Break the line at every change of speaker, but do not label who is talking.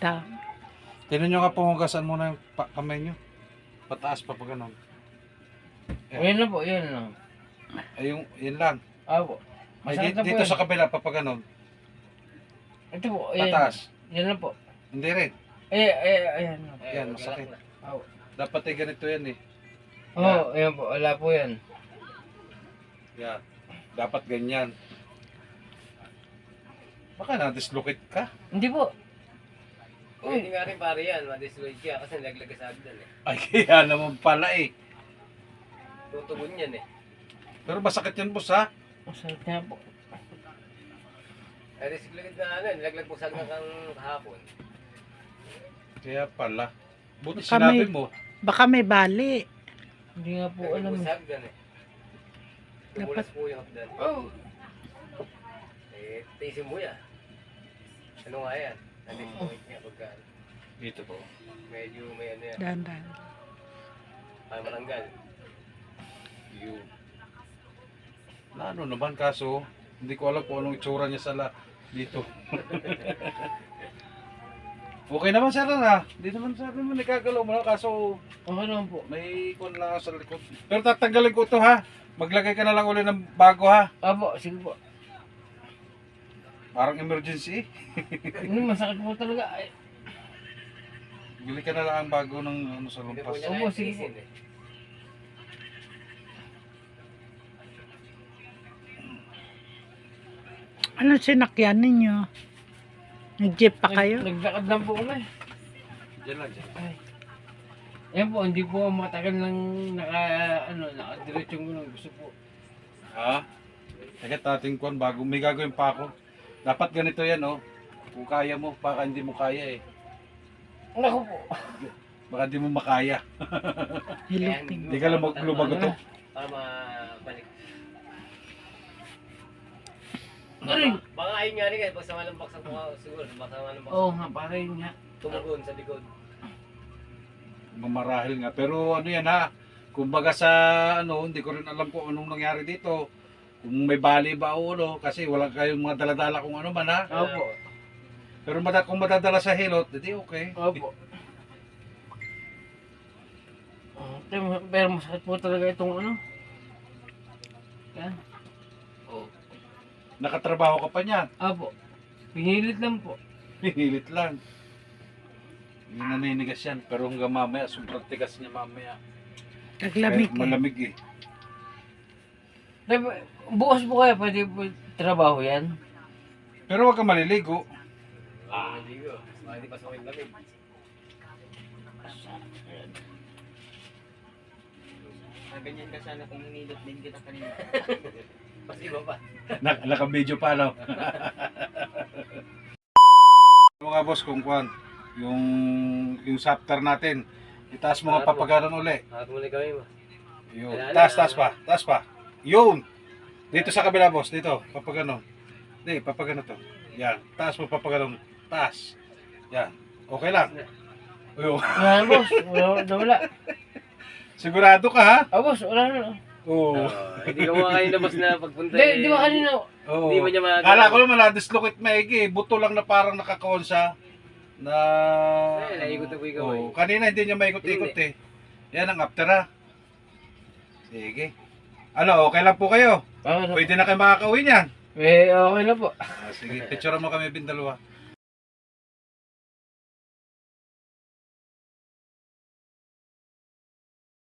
Ta.
Tignan nyo nga po, hugasan muna yung kamay nyo. Pataas pa pag ganun.
Yan lang po, yan lang.
Ay, yun lang.
Opo.
Ay,
Masakit na po
dito
yan.
sa kabila, pa pag ganun.
Ito po, yan.
Pataas.
Yan lang po.
Hindi rin.
Ayan.
Yan, masakit.
Oo.
Dapat ay ganito yan eh.
Oo, ayan po. Wala po yan.
Yan. Dapat ganyan. Baka na-dislocate ka.
Hindi po.
Hindi nga rin pare yan, ma-destroy ka kasi nilaglag ka sa agdan eh.
Ay, kaya naman pala eh.
Tutugon yan eh.
Pero masakit yan, boss, ha?
Masakit nga po.
Ay, recycled na ano, nilaglag mo sa agdan kang kahapon.
Kaya pala. Buti
Baka
sinabi
may-
mo.
Baka may bali.
Hindi nga po
Nilaglag
alam.
mo sa agdan eh. Tumulas po yung agdan.
Oh.
Eh, tiisin mo yan. Ano nga yan? Na-destroy niya pagka
Dito po.
medyo may ano yan.
Dandan.
Ay, malanggal.
Yun. Na ano naman, kaso, hindi ko alam kung anong itsura niya sa dito. Okay naman, sir, na. Hindi naman sa akin mo nagkagalaw mo, kaso
Okay naman po.
may ikon lang sa likod. Pero tatanggalin ko to, ha? Maglagay ka na lang ulit ng bago, ha?
Opo, sige po.
Parang emergency.
Hindi, masakit po talaga. Ay,
Bili ka na lang ang bago ng ano sa
Hindi po
lumpas.
niya
Opo,
na
sige
tiisin eh.
Ano sinakyan ninyo? Nag-jeep pa kayo?
Naglakad lang po kami.
Diyan lang, diyan.
Ay. Yan po, hindi po matagal lang nakadiretsyong gano'n. Gusto po.
Ha? Teka, tating kuhan, bago. May gagawin pa ako. Dapat ganito yan, oh. Kung kaya mo, baka hindi mo kaya, eh.
Naku po.
Baka hindi mo makaya.
Hilupin.
Hindi ka lumago to.
Para mabalik.
Aray!
Baka ayun nga rin kasi pag sama ng baksak mo siguro, baka sama ng baksak.
Oo nga, pare nga.
Tumugon sa likod.
Mamarahil nga. Pero ano yan, ha? Kumbaga sa, ano, hindi ko rin alam kung anong nangyari dito. Kung may bali ba o ano, kasi wala kayong mga daladala kung ano man, ha?
Opo.
Pero kung madadala sa hilot, hindi okay.
Opo. Pero masakit po talaga itong ano. Yan.
Nakatrabaho ka pa niyan.
Opo. Pinilit lang po.
Pinilit lang. Hindi naninigas yan. Pero hanggang mamaya, sobrang tigas niya mamaya.
Naglamig
Kahit
eh.
malamig eh.
Diba, bukas po kaya pwede po trabaho yan?
Pero huwag ka maliligo.
Hindi ko. Hindi pa sa akin lamig.
Ganyan ka sana kung nilot din kita kanina.
Mas iba pa.
Naka-video pa, no? Mga boss, kung kuhan, yung sapter natin, itaas mo nga papagalan uli.
Hakat muli kami mo.
Yun. Taas pa. Yun! Dito sa kabila, boss, dito, papagano. Hindi, papagano to. Yan, taas mo papagano. Taas. Yan. Okay lang. Yun.
Wala na boss. Wala.
Sigurado ka, ha?
Boss, wala na.
Oo.
Hindi ka mga kanina mas na pagpunta
Di ba kanina?
Oo.
Hindi mo niya magagawa.
Kala ko naman na-dislocate maigi. Buto lang na parang nakakonsa na...
Ay, naikot na po ikaw
Oo. Kanina hindi niya maikot-ikot eh. Yan ang after, ha? Sige. Ano, okay lang po kayo? Pwede na kayo makakauwi niyan.
Okay na po.
Sige, picture mo kami bin dalawa.